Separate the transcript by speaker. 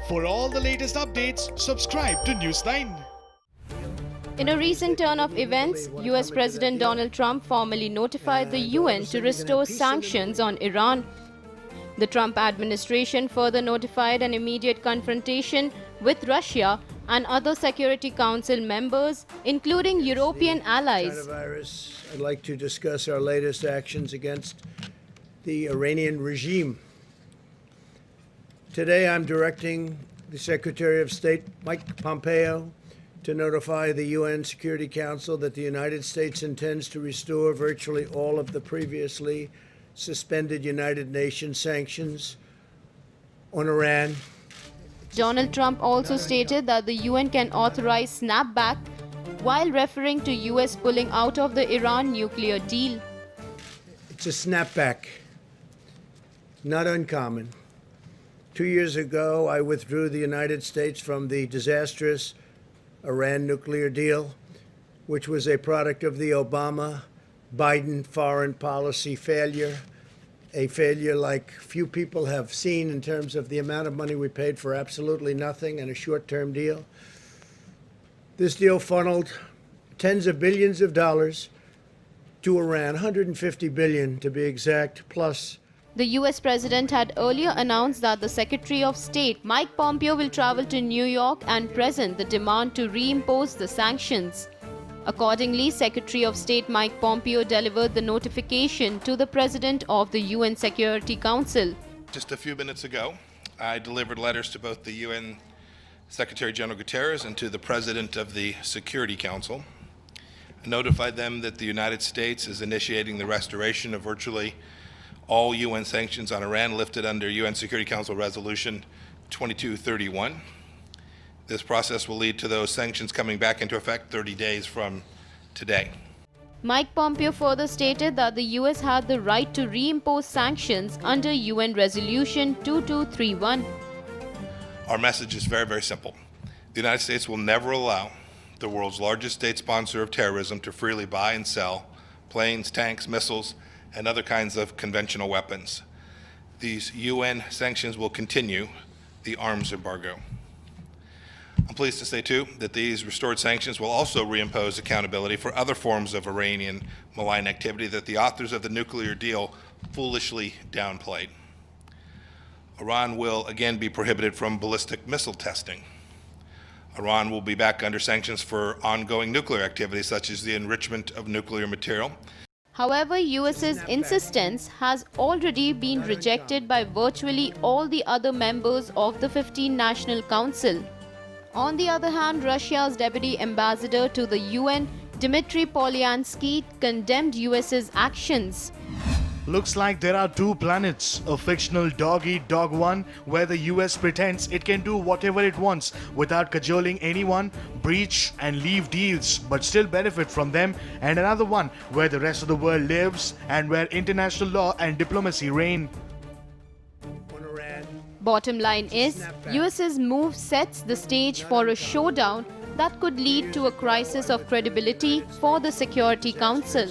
Speaker 1: For all the latest updates, subscribe to News9.
Speaker 2: In a recent turn of events, US President Donald Trump formally notified the UN to restore sanctions on Iran. The Trump administration further notified an immediate confrontation with Russia and other Security Council members, including European allies.
Speaker 3: I'd like to discuss our latest actions against the Iranian regime. Today, I'm directing the Secretary of State, Mike Pompeo, to notify the UN Security Council that the United States intends to restore virtually all of the previously suspended United Nations sanctions on Iran.
Speaker 2: Donald Trump also stated that the UN can authorize snapback while referring to US pulling out of the Iran nuclear deal.
Speaker 3: It's a snapback, not uncommon. 2 years ago, I withdrew the United States from the disastrous Iran nuclear deal, which was a product of the Obama-Biden foreign policy failure, a failure like few people have seen in terms of the amount of money we paid for absolutely nothing and a short-term deal. This deal funneled tens of billions of dollars to Iran, 150 billion to be exact, plus.
Speaker 2: The US President had earlier announced that the Secretary of State, Mike Pompeo, will travel to New York and present the demand to reimpose the sanctions. Accordingly, Secretary of State Mike Pompeo delivered the notification to the President of the UN Security Council.
Speaker 4: Just a few minutes ago, I delivered letters to both the UN Secretary General Guterres and to the President of the Security Council. I notified them that the United States is initiating the restoration of virtually all UN sanctions on Iran lifted under UN Security Council Resolution 2231. This process will lead to those sanctions coming back into effect 30 days from today.
Speaker 2: Mike Pompeo further stated that the US had the right to reimpose sanctions under UN Resolution 2231.
Speaker 4: Our message is very, very simple. The United States will never allow the world's largest state sponsor of terrorism to freely buy and sell planes, tanks, missiles, and other kinds of conventional weapons. These UN sanctions will continue the arms embargo. I'm pleased to say, too, that these restored sanctions will also reimpose accountability for other forms of Iranian malign activity that the authors of the nuclear deal foolishly downplayed. Iran will again be prohibited from ballistic missile testing. Iran will be back under sanctions for ongoing nuclear activities such as the enrichment of nuclear material.
Speaker 2: However, US's insistence has already been rejected by virtually all the other members of the 15 National Council. On the other hand, Russia's Deputy Ambassador to the UN, Dmitry Polyansky, condemned US's actions.
Speaker 1: Looks like there are two planets, a fictional dog-eat-dog one where the US pretends it can do whatever it wants without cajoling anyone, breach and leave deals but still benefit from them, and another one where the rest of the world lives and where international law and diplomacy reign.
Speaker 2: Bottom line is, US's move sets the stage for a showdown that could lead to a crisis of credibility for the Security Council.